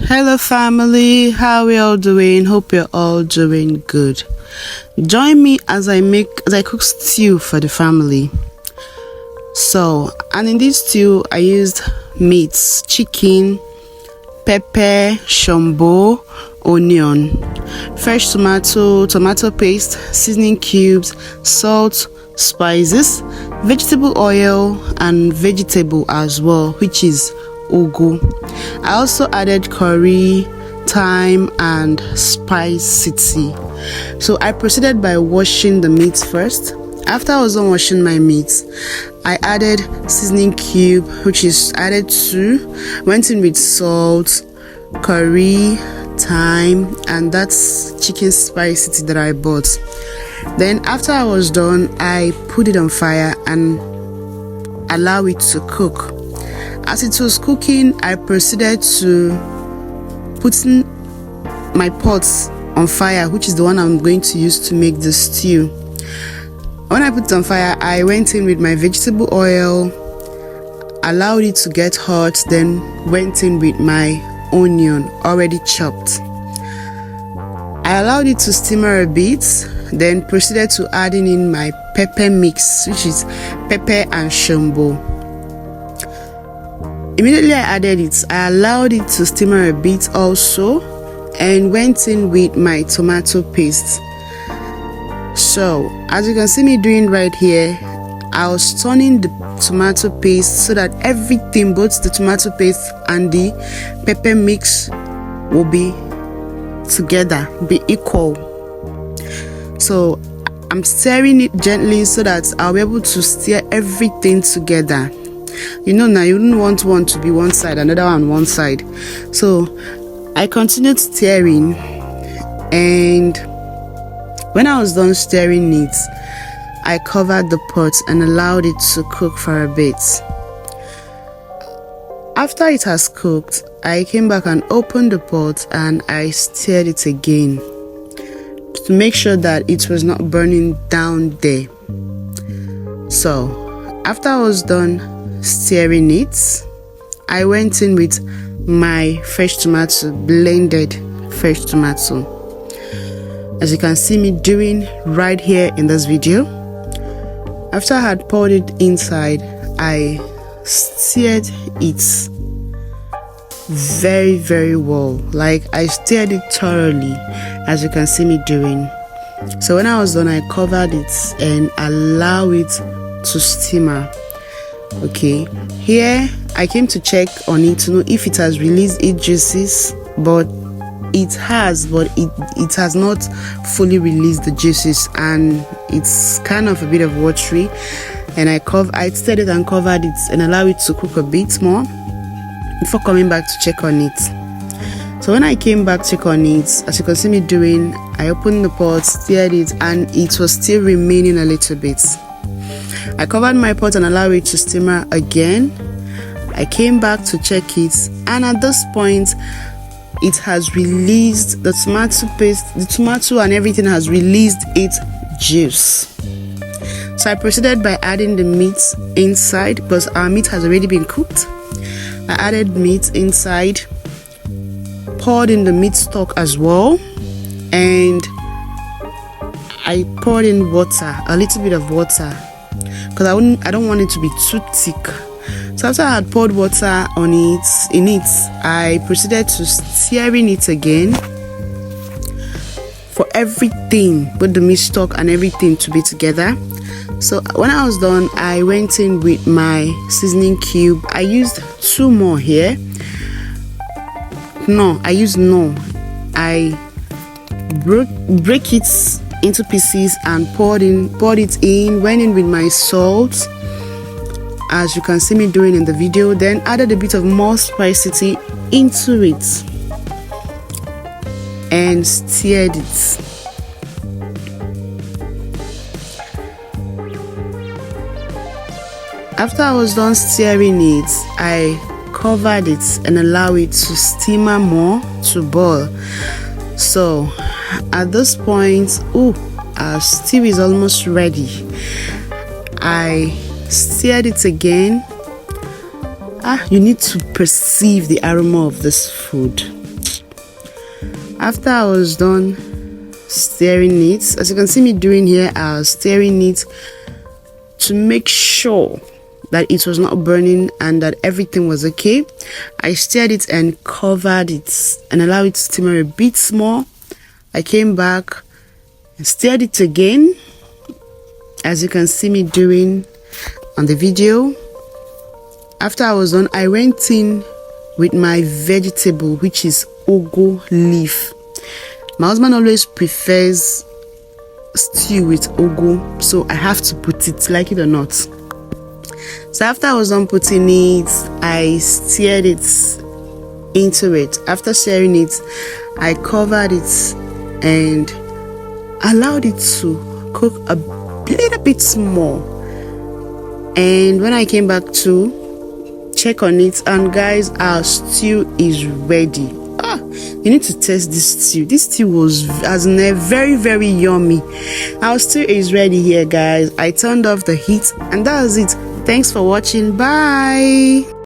Hello family, how we all doing? Hope you're all doing good. Join me as I cook stew for the family. And in this stew I used meats, chicken, pepper, shombo, onion, fresh tomato paste, seasoning cubes, salt, spices, vegetable oil and vegetable as well, which is ugu. I also added curry, thyme and spicity. So I proceeded by washing the meat first. After I was done washing my meat, I added seasoning cube, which is added 2, went in with salt, curry, thyme and that's chicken spicity that I bought. Then after I was done, I put it on fire and allow it to cook. As it was cooking, I proceeded to put my pots on fire, which is the one I'm going to use to make the stew. When I put it on fire, I went in with my vegetable oil, allowed it to get hot, then went in with my onion already chopped. I allowed it to simmer a bit, then proceeded to adding in my pepper mix, which is pepper and shombo. Immediately I added it, I allowed it to simmer a bit also and went in with my tomato paste. So as you can see me doing right here, I was turning the tomato paste so that everything, both the tomato paste and the pepper mix, will be together, be equal. So I'm stirring it gently so that I'll be able to stir everything together. You know, now you wouldn't want one to be one side, another one side. So I continued stirring, and when I was done stirring it, I covered the pot and allowed it to cook for a bit. After it has cooked, I came back and opened the pot and I stirred it again to make sure that it was not burning down there. So after I was done stirring it, I went in with my fresh tomato, blended fresh tomato, as you can see me doing right here in this video. After I had poured it inside, I stirred it very well. Like, I stirred it thoroughly, as you can see me doing. So when I was done, I covered it and allow it to simmer. Okay, here I came to check on it to know if it has released its juices, but it has not fully released the juices and it's kind of a bit of watery. And I stirred it and covered it and allowed it to cook a bit more before coming back to check on it. So when I came back to check on it, as you can see me doing, I opened the pot, stirred it, and it was still remaining a little bit. I covered my pot and allowed it to simmer again. I came back to check it, and at this point it has released the tomato paste, the tomato and everything has released its juice. So I proceeded by adding the meat inside, because our meat has already been cooked. I added meat inside, poured in the meat stock as well, and I poured in water, a little bit of water, because I don't want it to be too thick. So after I had poured water on it, I proceeded to stirring it again for everything, both the meat stock and everything, to be together. So when I was done, I went in with my seasoning cube. I used 2 more here. I break it into pieces and poured it in, went in with my salt, as you can see me doing in the video, then added a bit of more spicity into it and stirred it. After I was done stirring it, I covered it and allowed it to simmer more, to boil. So at this point, our stew is almost ready. I stirred it again. You need to perceive the aroma of this food. After I was done stirring it, as you can see me doing here, I was stirring it to make sure that it was not burning and that everything was okay. I stirred it and covered it and allowed it to simmer a bit more. I came back and stirred it again, as you can see me doing on the video. After I was done, I went in with my vegetable, which is ugu leaf. My husband always prefers stew with ugu, so I have to put it, like it or not. So after I was done putting it, I stirred it into it. After stirring it, I covered it and allowed it to cook a little bit more. And when I came back to check on it, and guys, our stew is ready. You need to taste this stew. This stew was very, very yummy. Our stew is ready here, guys. I turned off the heat and that was it. Thanks for watching. Bye.